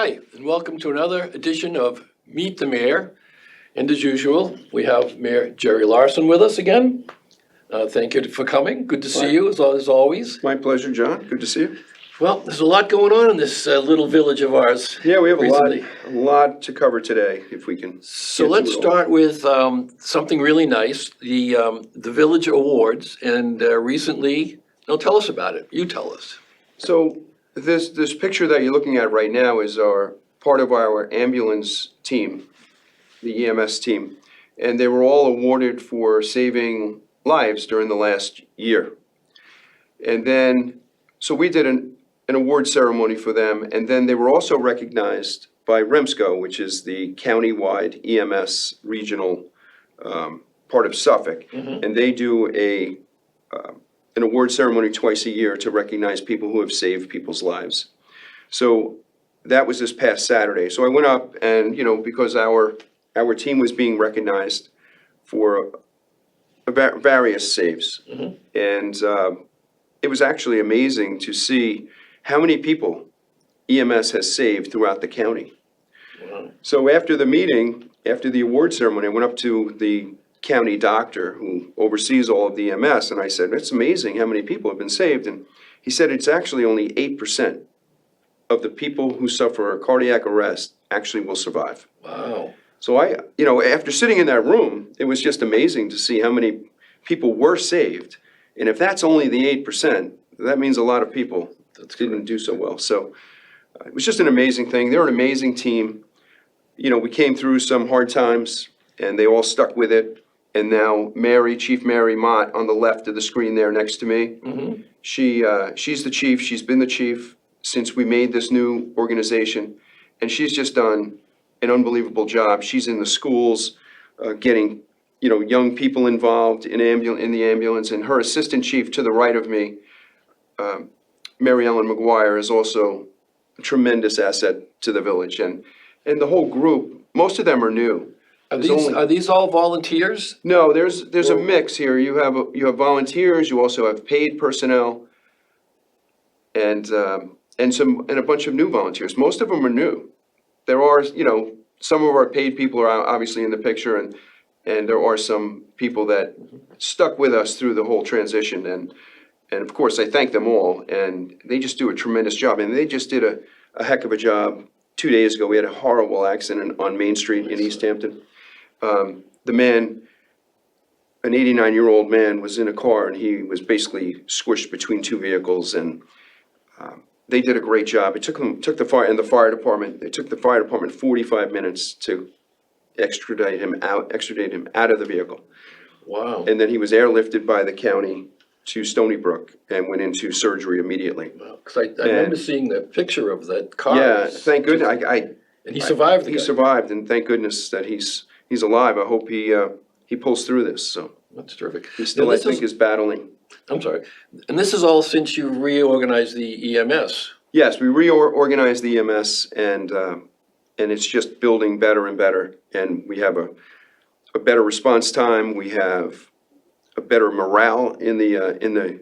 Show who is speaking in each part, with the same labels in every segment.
Speaker 1: Hi, and welcome to another edition of Meet the Mayor. And as usual, we have Mayor Jerry Larsen with us again. Thank you for coming. Good to see you, as always.
Speaker 2: My pleasure, John. Good to see you.
Speaker 1: Well, there's a lot going on in this little village of ours.
Speaker 2: Yeah, we have
Speaker 1: recently.
Speaker 2: a lot to cover today, if we can.
Speaker 1: So let's start with something really nice, the Village Awards. And recently, tell us about it. You tell us.
Speaker 2: So this picture that you're looking at right now is part of our ambulance team, the EMS team. And they were all awarded for saving lives during the last year. And then, so we did an award ceremony for them, and then they were also recognized by REMCO, which is the county-wide EMS regional part of Suffolk. And they do an award ceremony twice a year to recognize people who have saved people's lives. So that was this past Saturday. So I went up and, because our team was being recognized for various saves. And it was actually amazing to see how many people EMS has saved throughout the county.
Speaker 1: Wow.
Speaker 2: So after the meeting, after the award ceremony, I went up to the county doctor who oversees all of the EMS, and I said, it's amazing how many people have been saved. And he said it's actually only 8% of the people who suffer a cardiac arrest actually will survive.
Speaker 1: Wow.
Speaker 2: So after sitting in that room, it was just amazing to see how many people were saved. And if that's only the 8%, that means a lot of people didn't do so well. So it was just an amazing thing. They're an amazing team. We came through some hard times, and they all stuck with it. And now Chief Mary Mott on the left of the screen there next to me, she's the chief. She's been the chief since we made this new organization. And she's just done an unbelievable job. She's in the schools, getting young people involved in the ambulance. And her assistant chief to the right of me, Mary Maguire, is also a tremendous asset to the village. And the whole group, most of them are new.
Speaker 1: Are these all volunteers?
Speaker 2: No, there's a mix here. You have volunteers. You also have paid personnel, and a bunch of new volunteers. Most of them are new. There are some of our paid people are obviously in the picture, and there are some people that stuck with us through the whole transition. And of course, I thank them all, and they just do a tremendous job. And they just did a heck of a job. 2 days ago, we had a horrible accident on Main Street in East Hampton. The man, an 89-year-old man, was in a car, and he was basically squished between two vehicles. And they did a great job. It took the fire department 45 minutes to extradite him out of the vehicle.
Speaker 1: Wow.
Speaker 2: And then he was airlifted by the county to Stony Brook and went into surgery immediately.
Speaker 1: Wow. Because I remember seeing the picture of that car.
Speaker 2: Yeah, thank goodness.
Speaker 1: And he survived.
Speaker 2: He survived, and thank goodness that he's alive. I hope he pulls through this. So
Speaker 1: that's terrific.
Speaker 2: He still, I think, is battling.
Speaker 1: I'm sorry. And this is all since you reorganized the EMS.
Speaker 2: Yes, we reorganized the EMS, and it's just building better and better. And we have a better response time. We have a better morale in the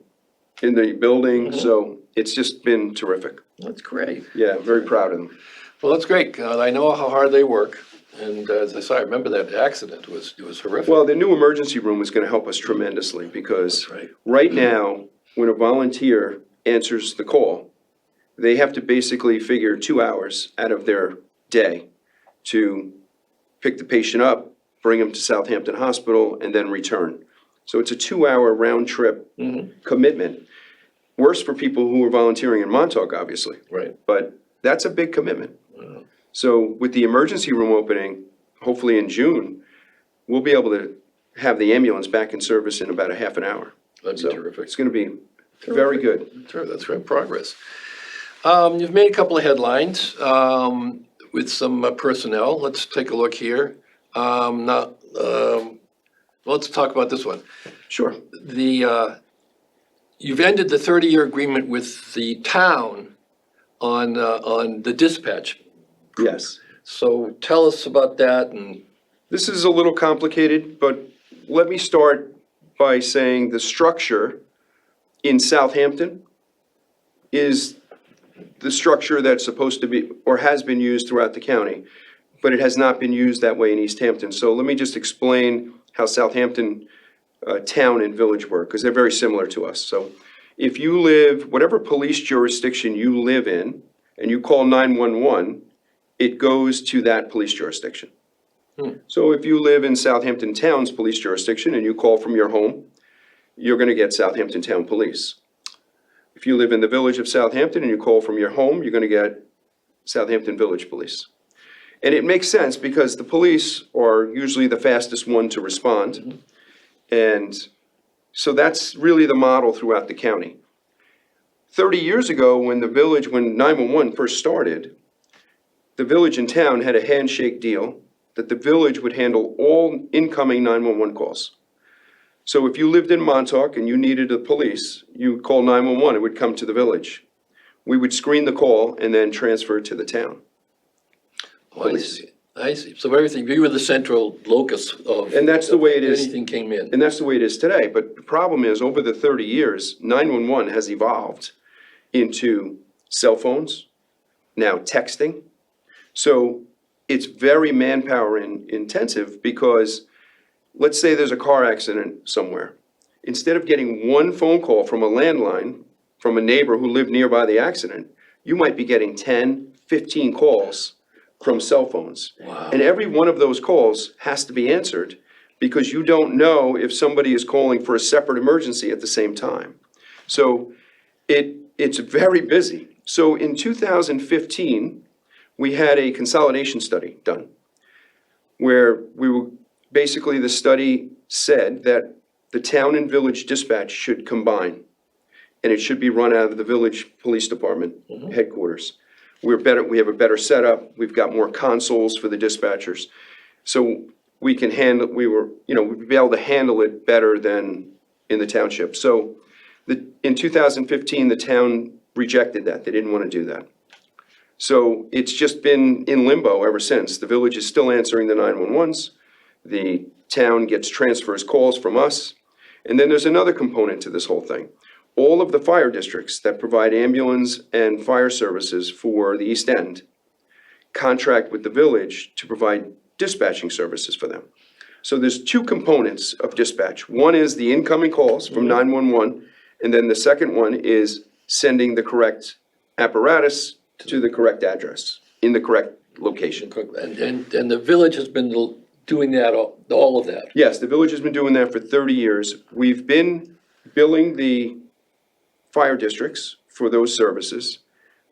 Speaker 2: building. So it's just been terrific.
Speaker 1: That's great.
Speaker 2: Yeah, very proud of them.
Speaker 1: Well, that's great. I know how hard they work. And as I said, I remember that accident was horrific.
Speaker 2: Well, the new emergency room is going to help us tremendously because right now, when a volunteer answers the call, they have to basically figure 2 hours out of their day to pick the patient up, bring them to Southampton Hospital, and then return. So it's a 2-hour round trip commitment. Worse for people who are volunteering in Montauk, obviously.
Speaker 1: Right.
Speaker 2: But that's a big commitment.
Speaker 1: Wow.
Speaker 2: So with the emergency room opening, hopefully in June, we'll be able to have the ambulance back in service in about a half an hour.
Speaker 1: That'd be terrific.
Speaker 2: It's going to be very good.
Speaker 1: That's great progress. You've made a couple of headlines with some personnel. Let's take a look here. Let's talk about this one.
Speaker 2: Sure.
Speaker 1: You've ended the 30-year agreement with the town on the dispatch.
Speaker 2: Yes.
Speaker 1: So tell us about that. And
Speaker 2: this is a little complicated, but let me start by saying the structure in Southampton is the structure that's supposed to be, or has been used throughout the county, but it has not been used that way in East Hampton. So let me just explain how Southampton town and village work, because they're very similar to us. So if you live, whatever police jurisdiction you live in, and you call 911, it goes to that police jurisdiction. So if you live in Southampton Town's police jurisdiction and you call from your home, you're gonna get Southampton Town Police. If you live in the village of Southampton and you call from your home, you're gonna get Southampton Village Police. And it makes sense because the police are usually the fastest one to respond. And so that's really the model throughout the county. 30 years ago, when 911 first started, the village and town had a handshake deal that the village would handle all incoming 911 calls. So if you lived in Montauk and you needed the police, you would call 911, it would come to the village. We would screen the call and then transfer it to the town.
Speaker 1: Oh, I see. I see. So everything, you were the central locus of.
Speaker 2: And that's the way it is.
Speaker 1: Anything came in.
Speaker 2: And that's the way it is today. But the problem is, over the 30 years, 911 has evolved into cell phones, now texting. So it's very manpower intensive because let's say there's a car accident somewhere. Instead of getting one phone call from a landline from a neighbor who lived nearby the accident, you might be getting 10, 15 calls from cell phones.
Speaker 1: Wow.
Speaker 2: And every one of those calls has to be answered because you don't know if somebody is calling for a separate emergency at the same time. So it's very busy. So in 2015, we had a consolidation study done where basically the study said that the town and village dispatch should combine, and it should be run out of the village police department headquarters. We have a better setup, we've got more consoles for the dispatchers. So we'd be able to handle it better than in the township. So in 2015, the town rejected that, they didn't want to do that. So it's just been in limbo ever since. The village is still answering the 911s. The town gets transfers calls from us. And then there's another component to this whole thing. All of the fire districts that provide ambulance and fire services for the East End contract with the village to provide dispatching services for them. So there's two components of dispatch. One is the incoming calls from 911, and then the second one is sending the correct apparatus to the correct address, in the correct location.
Speaker 1: And the village has been doing that, all of that.
Speaker 2: Yes, the village has been doing that for 30 years. We've been billing the fire districts for those services,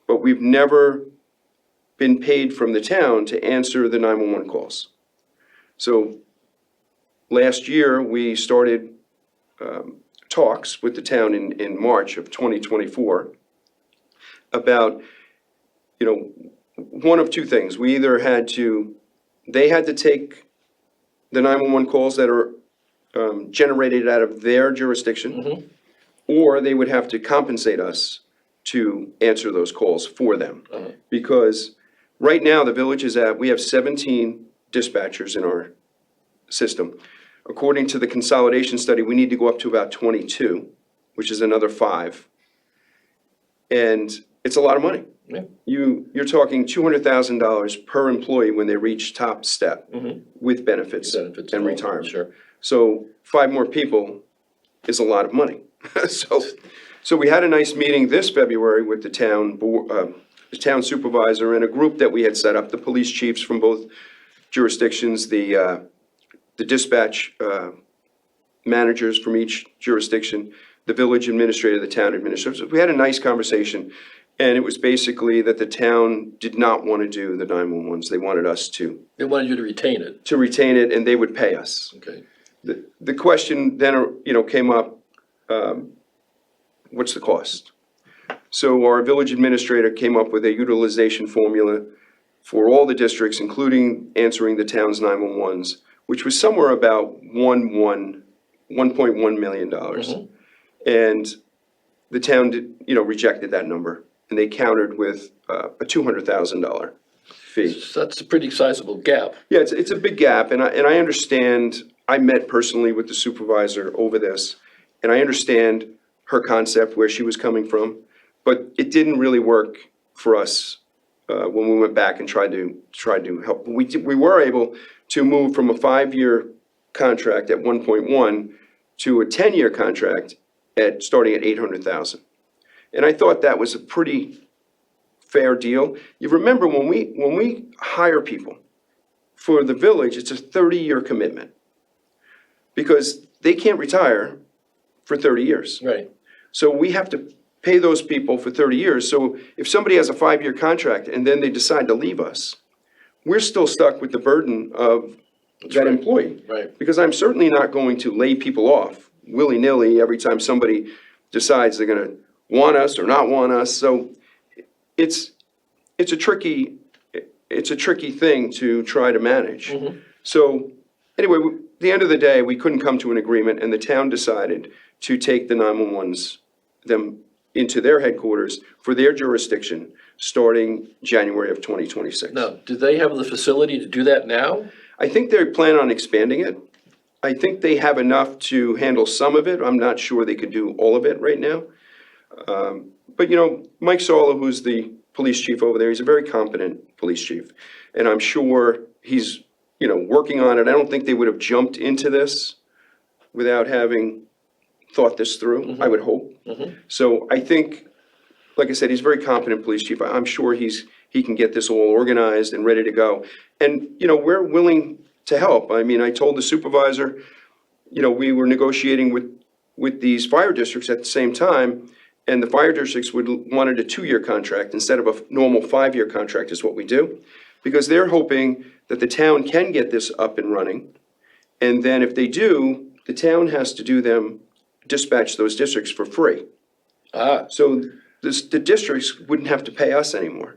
Speaker 2: but we've never been paid from the town to answer the 911 calls. So last year, we started talks with the town in March of 2024 about, one of two things. They had to take the 911 calls that are generated out of their jurisdiction, or they would have to compensate us to answer those calls for them. Because right now, the village we have 17 dispatchers in our system. According to the consolidation study, we need to go up to about 22, which is another 5. And it's a lot of money.
Speaker 1: Yeah.
Speaker 2: You're talking $200,000 per employee when they reach top step with benefits and retirement.
Speaker 1: Sure.
Speaker 2: So 5 more people is a lot of money. So we had a nice meeting this February with the town the town supervisor and a group that we had set up, the police chiefs from both jurisdictions, the dispatch managers from each jurisdiction, the village administrator, the town administrator. So we had a nice conversation. And it was basically that the town did not want to do the 911s. They wanted us to.
Speaker 1: They wanted you to retain it.
Speaker 2: To retain it, and they would pay us.
Speaker 1: Okay.
Speaker 2: The question then, came up, what's the cost? So our village administrator came up with a utilization formula for all the districts, including answering the town's 911s, which was somewhere about $1.1 million. And the town rejected that number. And they countered with a $200,000 fee.
Speaker 1: So that's a pretty sizable gap.
Speaker 2: Yeah, it's a big gap, and I understand. I met personally with the supervisor over this, and I understand her concept, where she was coming from, but it didn't really work for us when we went back and tried to help. We were able to move from a 5-year contract at 1.1 to a 10-year contract starting at 800,000. And I thought that was a pretty fair deal. You remember when we hire people for the village, it's a 30-year commitment because they can't retire for 30 years.
Speaker 1: Right.
Speaker 2: So we have to pay those people for 30 years. So if somebody has a 5-year contract and then they decide to leave us, we're still stuck with the burden of that employee.
Speaker 1: Right.
Speaker 2: Because I'm certainly not going to lay people off willy-nilly every time somebody decides they're going to want us or not want us. So it's a tricky thing to try to manage. So anyway, at the end of the day, we couldn't come to an agreement, and the town decided to take the 911s, them into their headquarters for their jurisdiction, starting January of 2026.
Speaker 1: Now, do they have the facility to do that now?
Speaker 2: I think they plan on expanding it. I think they have enough to handle some of it. I'm not sure they could do all of it right now. But Mike Sala, who's the police chief over there, he's a very competent police chief. And I'm sure he's, working on it. I don't think they would have jumped into this without having thought this through, I would hope. So I think, like I said, he's a very competent police chief. I'm sure he can get this all organized and ready to go. And, we're willing to help. I mean, I told the supervisor, we were negotiating with these fire districts at the same time, and the fire districts wanted a 2-year contract instead of a normal 5-year contract is what we do, because they're hoping that the town can get this up and running. And then if they do, the town has to dispatch those districts for free. So the districts wouldn't have to pay us anymore.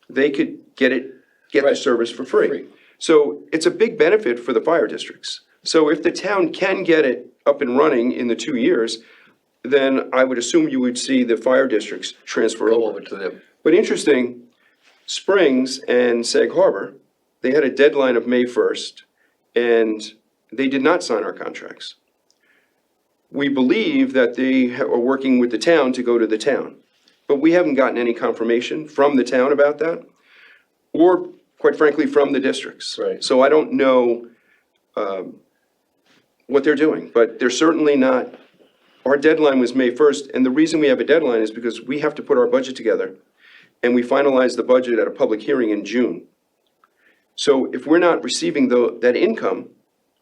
Speaker 2: They could get the service for free. So it's a big benefit for the fire districts. So if the town can get it up and running in the 2 years, then I would assume you would see the fire districts transfer
Speaker 1: Go
Speaker 2: over.
Speaker 1: over to them.
Speaker 2: But interesting, Springs and Sag Harbor, they had a deadline of May 1st, and they did not sign our contracts. We believe that they are working with the town to go to the town, but we haven't gotten any confirmation from the town about that, or quite frankly, from the districts.
Speaker 1: Right.
Speaker 2: So I don't know what they're doing, but they're certainly not. Our deadline was May 1st, and the reason we have a deadline is because we have to put our budget together, and we finalize the budget at a public hearing in June. So if we're not receiving that income,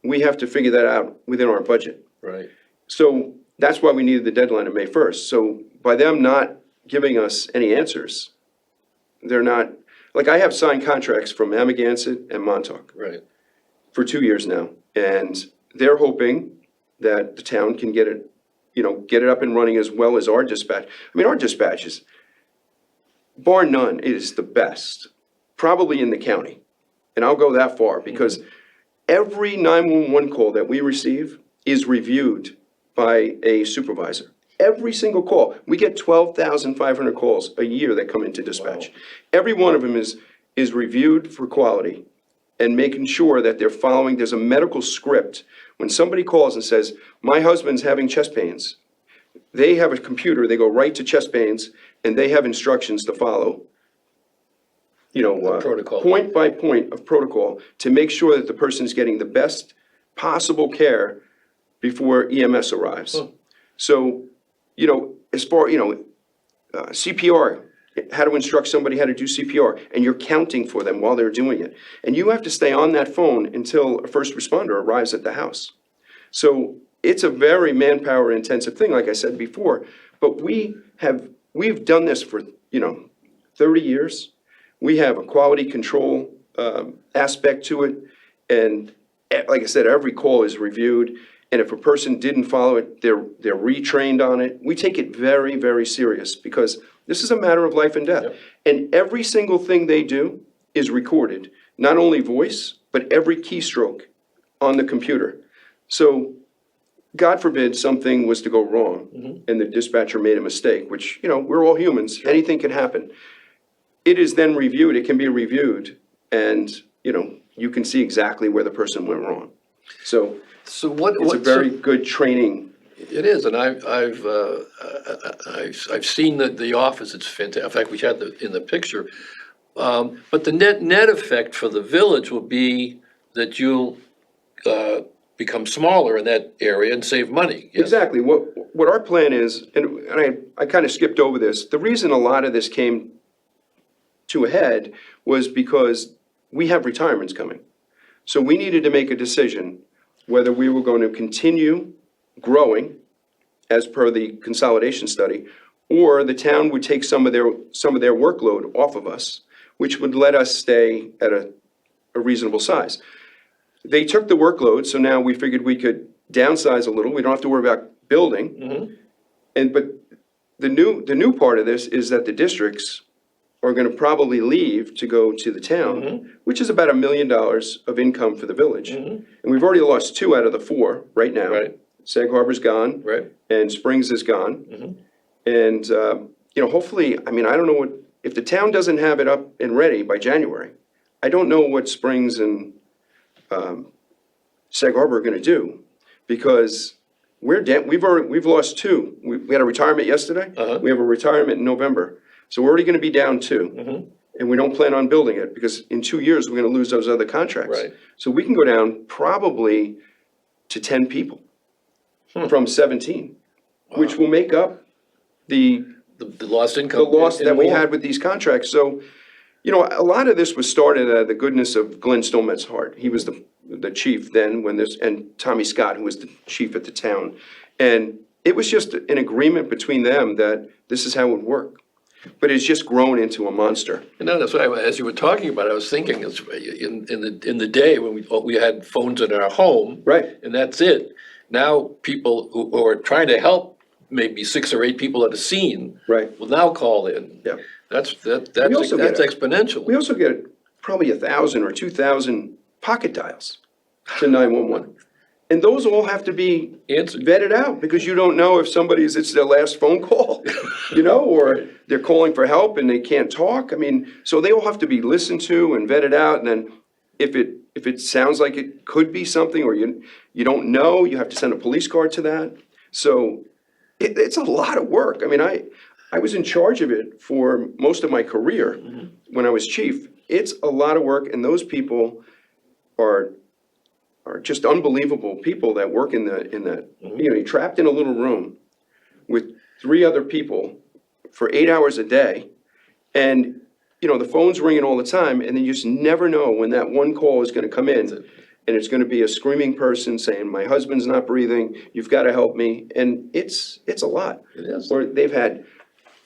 Speaker 2: we have to figure that out within our budget.
Speaker 1: Right.
Speaker 2: So that's why we needed the deadline of May 1st. So by them not giving us any answers, they're not, like I have signed contracts from Amagansett and Montauk
Speaker 1: Right.
Speaker 2: for 2 years now. And they're hoping that the town can get it up and running as well as our dispatch. I mean, our dispatch is, bar none, it is the best, probably in the county. And I'll go that far because every 911 call that we receive is reviewed by a supervisor. Every single call. We get 12,500 calls a year that come into dispatch.
Speaker 1: Wow.
Speaker 2: Every one of them is reviewed for quality and making sure that they're following. There's a medical script. When somebody calls and says, my husband's having chest pains, they have a computer, they go right to chest pains, and they have instructions to follow.
Speaker 1: Protocol.
Speaker 2: Point by point of protocol to make sure that the person's getting the best possible care before EMS arrives. So, as far, CPR, how to instruct somebody how to do CPR, and you're counting for them while they're doing it. And you have to stay on that phone until a first responder arrives at the house. So it's a very manpower intensive thing, like I said before, but we've done this for, 30 years. We have a quality control aspect to it, and like I said, every call is reviewed, and if a person didn't follow it, they're retrained on it. We take it very, very serious because this is a matter of life and death.
Speaker 1: Yep.
Speaker 2: And every single thing they do is recorded, not only voice, but every keystroke on the computer. So God forbid something was to go wrong and the dispatcher made a mistake, which, we're all humans, anything can happen. It is then reviewed, it can be reviewed, and, you can see exactly where the person went wrong. So
Speaker 1: what?
Speaker 2: it's a very good training
Speaker 1: It is, and I've seen the office, it's fantastic, in fact, we had in the picture. But the net effect for the village will be that you'll become smaller in that area and save money. Yes?
Speaker 2: Exactly. What our plan is, and I kind of skipped over this, the reason a lot of this came to a head was because we have retirements coming. So we needed to make a decision whether we were going to continue growing as per the consolidation study, or the town would take some of their workload off of us, which would let us stay at a reasonable size. They took the workload, so now we figured we could downsize a little. We don't have to worry about building. But the new part of this is that the districts are going to probably leave to go to the town, which is about $1 million of income for the village. And we've already lost 2 out of the 4 right now.
Speaker 1: Right.
Speaker 2: Sag Harbor's gone.
Speaker 1: Right.
Speaker 2: And Springs is gone. And, hopefully, I don't know if the town doesn't have it up and ready by January, I don't know what Springs and Sag Harbor are gonna do, because we've lost 2. We had a retirement yesterday. We have a retirement in November. So we're already gonna be down 2. And we don't plan on building it, because in 2 years, we're gonna lose those other contracts.
Speaker 1: Right.
Speaker 2: So we can go down probably to 10 people from 17, which will make up the
Speaker 1: lost income.
Speaker 2: loss
Speaker 1: and
Speaker 2: that we
Speaker 1: more.
Speaker 2: had with these contracts. So, a lot of this was started out of the goodness of Glenn Stonemet's heart. He was the chief then and Tommy Scott, who was the chief at the town. And it was just an agreement between them that this is how it would work. But it's just grown into a monster.
Speaker 1: No, that's why, as you were talking about it, I was thinking, in the day when we had phones in our home.
Speaker 2: Right.
Speaker 1: And that's it. Now, people who are trying to help, maybe 6 or 8 people at a scene.
Speaker 2: Right.
Speaker 1: Will now call in.
Speaker 2: Yeah.
Speaker 1: That's
Speaker 2: also get
Speaker 1: exponential.
Speaker 2: We also get probably 1,000 or 2,000 pocket dials to 911. And those all have to be
Speaker 1: Answered.
Speaker 2: vetted out, because you don't know if it's their last phone call, or they're calling for help and they can't talk. So they all have to be listened to and vetted out. And then if it sounds like it could be something, or you don't know, you have to send a police car to that. So it's a lot of work. I was in charge of it for most of my career when I was chief. It's a lot of work, and those people are just unbelievable people that work in that. You're trapped in a little room with 3 other people for 8 hours a day, and the phone's ringing all the time, and then you just never know when that one call is going to come in, and it's going to be a screaming person saying, "My husband's not breathing. You've got to help me," and it's a lot.
Speaker 1: It is.
Speaker 2: Or they've had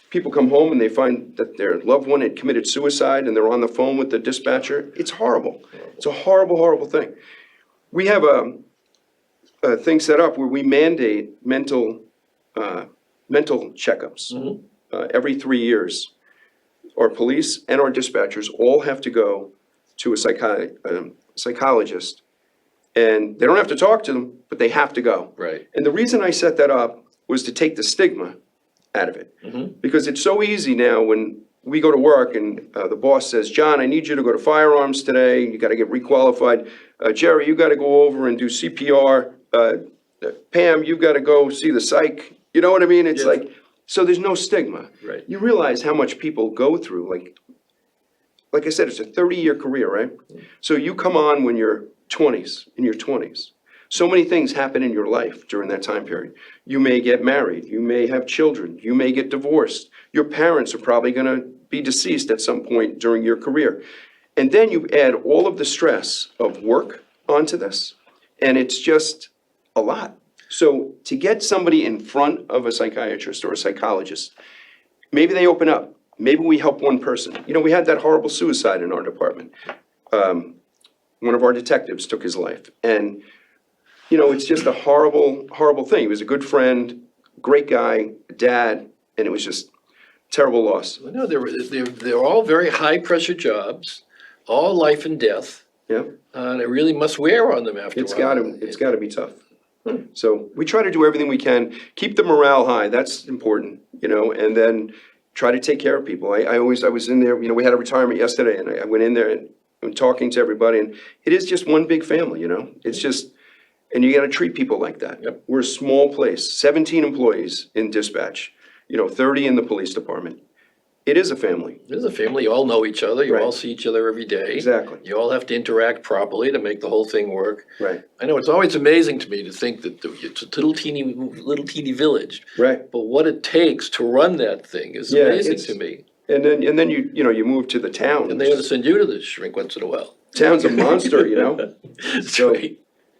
Speaker 2: people come home and they find that their loved one had committed suicide, and they're on the phone with the dispatcher. It's horrible. It's a horrible, horrible thing. We have a thing set up where we mandate mental checkups every 3 years. Our police and our dispatchers all have to go to a psychologist, and they don't have to talk to them, but they have to go.
Speaker 1: Right.
Speaker 2: And the reason I set that up was to take the stigma out of it. Because it's so easy now when we go to work and the boss says, "John, I need you to go to firearms today. You got to get requalified. Jerry, you got to go over and do CPR. Pam, you got to go see the psych." You know what I mean? It's
Speaker 1: Yes.
Speaker 2: like, so there's no stigma.
Speaker 1: Right.
Speaker 2: You realize how much people go through. Like I said, it's a 30-year career, right? So you come on when you're in your 20s. So many things happen in your life during that time period. You may get married, you may have children, you may get divorced. Your parents are probably gonna be deceased at some point during your career. And then you add all of the stress of work onto this, and it's just a lot. So to get somebody in front of a psychiatrist or a psychologist, maybe they open up, maybe we help one person. We had that horrible suicide in our department. One of our detectives took his life, and it's just a horrible, horrible thing. He was a good friend, great guy, dad, and it was just terrible loss.
Speaker 1: No, they're all very high-pressure jobs, all life and death,
Speaker 2: Yeah,
Speaker 1: and it really must wear on them after a while.
Speaker 2: it's gotta be tough. So we try to do everything we can, keep the morale high, that's important, and then try to take care of people. I was in there, we had a retirement yesterday, and I went in there and I'm talking to everybody, and it is just one big family, It's just, And you gotta treat people like that.
Speaker 1: Yep.
Speaker 2: We're a small place, 17 employees in dispatch, 30 in the police department. It is a family.
Speaker 1: There's a family, you all know each other, you all
Speaker 2: Right.
Speaker 1: see each other every day.
Speaker 2: Exactly.
Speaker 1: You all have to interact properly to make the whole thing work.
Speaker 2: Right.
Speaker 1: I know, it's always amazing to me to think that it's a little teeny village.
Speaker 2: Right.
Speaker 1: But what it takes to run that thing is
Speaker 2: Yeah,
Speaker 1: amazing
Speaker 2: it's-
Speaker 1: to me.
Speaker 2: And then you move to the town.
Speaker 1: And they ought to send you to the shrink once in a while.
Speaker 2: Town's a monster,
Speaker 1: That's
Speaker 2: So-
Speaker 1: right.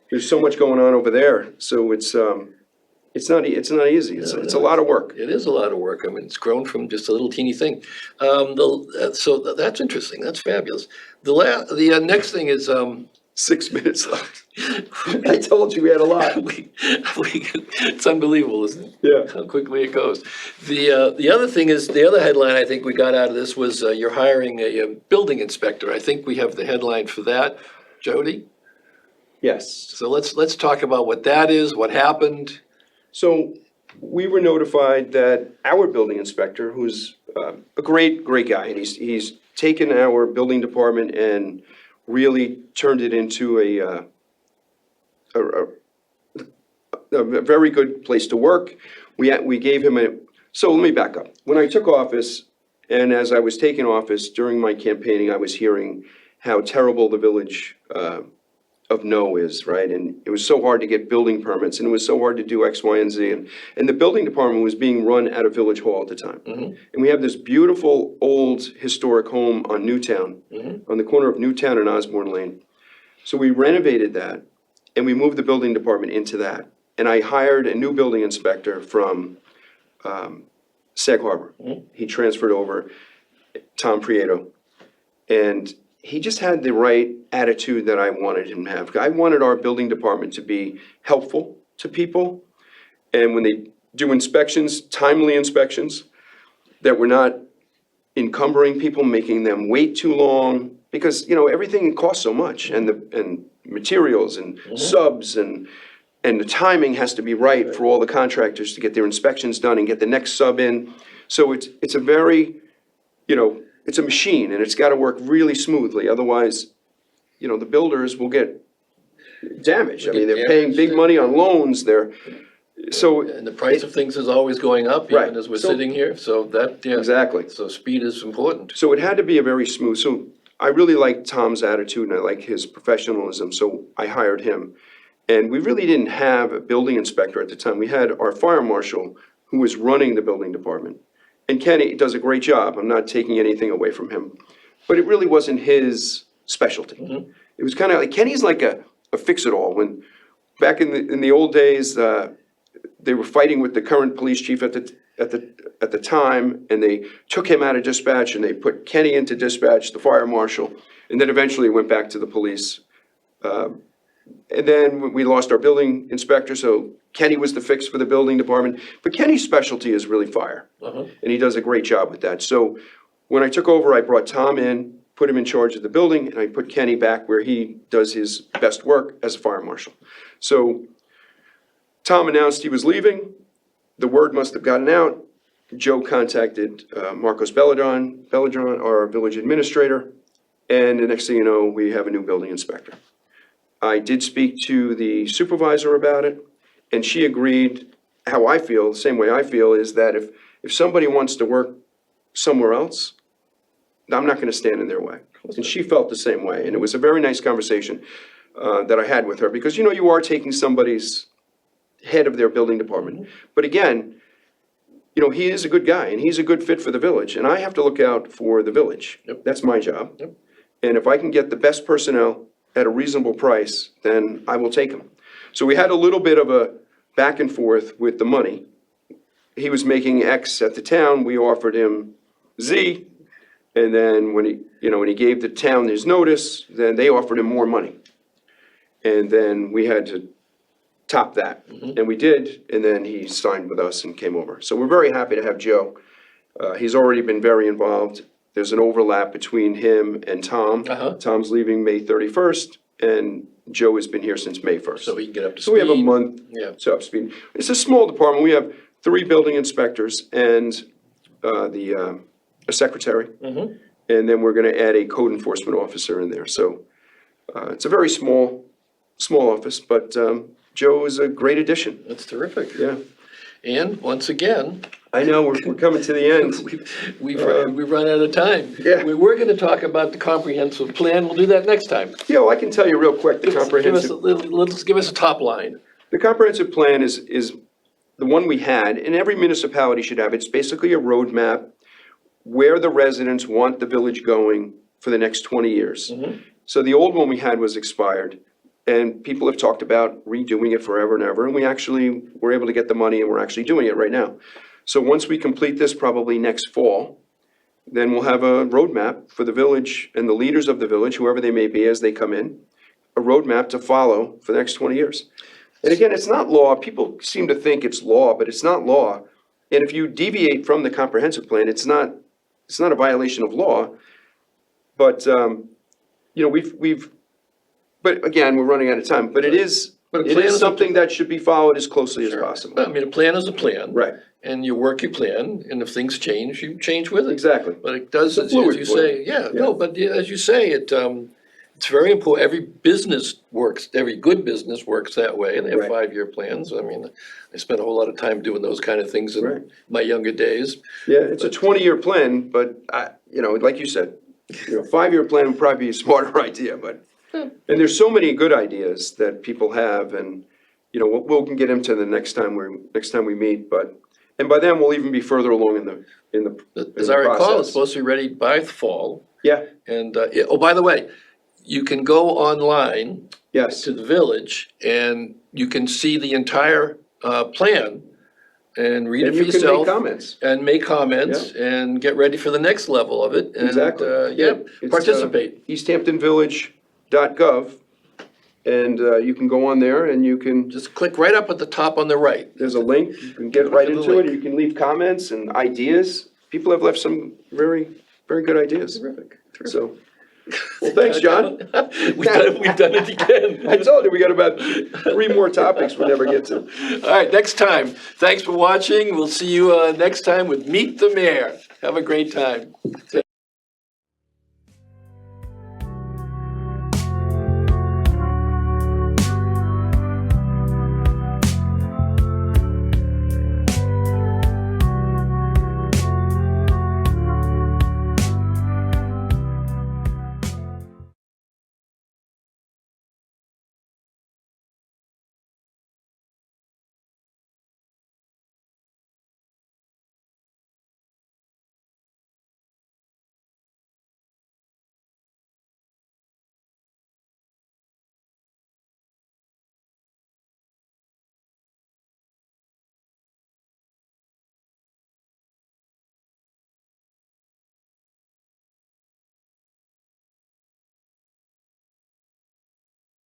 Speaker 2: There's so much going on over there, so it's not easy. It's a lot of work.
Speaker 1: It is a lot of work. I mean, it's grown from just a little teeny thing. So that's interesting. That's fabulous. The next thing is,
Speaker 2: 6 minutes left. I told you we had a lot.
Speaker 1: it's unbelievable, isn't it?
Speaker 2: Yeah.
Speaker 1: How quickly it goes. The other thing is, the other headline I think we got out of this was you're hiring a building inspector. I think we have the headline for that, Jody.
Speaker 2: Yes.
Speaker 1: So let's talk about what that is, what happened.
Speaker 2: So we were notified that our building inspector, who's a great guy, and he's taken our building department and really turned it into a very good place to work. We gave him so let me back up. When I took office, and as I was taking office during my campaigning, I was hearing how terrible the village of No is, right? And it was so hard to get building permits, and it was so hard to do X, Y, and Z. And the building department was being run out of Village Hall at the time. And we have this beautiful, old, historic home on Newtown, on the corner of Newtown and Osborne Lane. So we renovated that, and we moved the building department into that. And I hired a new building inspector from Sag Harbor. He transferred over, Tom Prieto. And he just had the right attitude that I wanted him to have. I wanted our building department to be helpful to people. And when they do inspections, timely inspections, that we're not encumbering people, making them wait too long. Because, everything costs so much, and materials and subs and the timing has to be right for all the contractors to get their inspections done and get the next sub in. So it's a very, it's a machine, and it's gotta work really smoothly, otherwise, the builders will get damaged. I mean, they're paying big money on loans,
Speaker 1: And the price of things is always going up,
Speaker 2: Right.
Speaker 1: even as we're
Speaker 2: So-
Speaker 1: sitting here, so that, yeah.
Speaker 2: Exactly.
Speaker 1: So speed is important.
Speaker 2: So it had to be a very smooth, so I really like Tom's attitude and I like his professionalism, so I hired him. And we really didn't have a building inspector at the time. We had our fire marshal who was running the building department. And Kenny does a great job. I'm not taking anything away from him. But it really wasn't his specialty. It was kind of like, Kenny's like a fix-it-all. When, back in the old days, they were fighting with the current police chief at the time, and they took him out of dispatch, and they put Kenny into dispatch, the fire marshal, and then eventually went back to the police. And then we lost our building inspector, so Kenny was the fix for the building department. But Kenny's specialty is really fire, and he does a great job with that. So when I took over, I brought Tom in, put him in charge of the building, and I put Kenny back where he does his best work as a fire marshal. So Tom announced he was leaving. The word must have gotten out. Joe contacted Marcos Belladron, our village administrator, and the next thing you know, we have a new building inspector. I did speak to the supervisor about it, and she agreed how I feel, the same way I feel, is that if somebody wants to work somewhere else, I'm not gonna stand in their way. And she felt the same way, and it was a very nice conversation that I had with her, because you are taking somebody's head of their building department. But again, he is a good guy, and he's a good fit for the village, and I have to look out for the village.
Speaker 1: Yep.
Speaker 2: That's my job.
Speaker 1: Yep.
Speaker 2: And if I can get the best personnel at a reasonable price, then I will take them. So we had a little bit of a back and forth with the money. He was making X at the town, we offered him Z, and then when he gave the town his notice, then they offered him more money. And then we had to top that, and we did, and then he signed with us and came over. So we're very happy to have Joe. He's already been very involved. There's an overlap between him and Tom. Tom's leaving May 31st, and Joe has been here since May 1st.
Speaker 1: So he can get up to speed.
Speaker 2: So we have a month
Speaker 1: Yeah.
Speaker 2: to up speed. It's a small department. We have 3 building inspectors and a secretary. And then we're gonna add a code enforcement officer in there. So it's a very small small office, but Joe is a great addition.
Speaker 1: That's terrific.
Speaker 2: Yeah,
Speaker 1: And once again,
Speaker 2: I know, we're coming to the end.
Speaker 1: we've run out of time.
Speaker 2: Yeah.
Speaker 1: We were gonna talk about the comprehensive plan, we'll do that next time.
Speaker 2: Yeah, well, I can tell you real quick, the comprehensive.
Speaker 1: Give us a top line.
Speaker 2: The comprehensive plan is the one we had, and every municipality should have. It's basically a roadmap where the residents want the village going for the next 20 years. So the old one we had was expired, and people have talked about redoing it forever and ever, and we actually were able to get the money, and we're actually doing it right now. So once we complete this, probably next fall, then we'll have a roadmap for the village and the leaders of the village, whoever they may be as they come in, a roadmap to follow for the next 20 years. And again, it's not law. People seem to think it's law, but it's not law. And if you deviate from the comprehensive plan, it's not a violation of law. But, but again, we're running out of time. But it is something that should be followed as closely as possible.
Speaker 1: I mean, a plan is a plan.
Speaker 2: Right.
Speaker 1: And you work your plan, and if things change, you change with it.
Speaker 2: Exactly.
Speaker 1: But it does,
Speaker 2: It's a
Speaker 1: as
Speaker 2: fluid
Speaker 1: you
Speaker 2: plan.
Speaker 1: say, but as you say, it's very important. Every business works, every good business works that way. They have
Speaker 2: Right.
Speaker 1: 5-year plans. I mean, I spent a whole lot of time doing those kind of things
Speaker 2: Right.
Speaker 1: in my younger days.
Speaker 2: Yeah, it's a 20-year plan, but like you said, 5-year plan would probably be a smarter idea, but, and there's so many good ideas that people have, and, we'll get into the next time we meet, and by then, we'll even be further along in the
Speaker 1: As I recall, it's
Speaker 2: process.
Speaker 1: supposed to be ready by the fall.
Speaker 2: Yeah,
Speaker 1: And, oh, by the way, you can go online
Speaker 2: yes,
Speaker 1: to the village and you can see the entire plan and read it
Speaker 2: and
Speaker 1: for
Speaker 2: you can
Speaker 1: yourself.
Speaker 2: make comments.
Speaker 1: And make comments and get ready for the next level of it. And,
Speaker 2: Exactly. It's,
Speaker 1: participate.
Speaker 2: EastHamptonVillage.gov, and you can go on there and you can,
Speaker 1: Just click right up at the top on the right.
Speaker 2: there's a link, you can get
Speaker 1: Click
Speaker 2: right
Speaker 1: on the
Speaker 2: into it,
Speaker 1: link.
Speaker 2: and you can leave comments and ideas. People have left some very, very good ideas.
Speaker 1: Terrific.
Speaker 2: So, well, thanks, John.
Speaker 1: We've done it again.
Speaker 2: I told you, we got about 3 more topics we never get to.
Speaker 1: All right, next time. Thanks for watching. We'll see you next time with Meet the Mayor. Have a great time.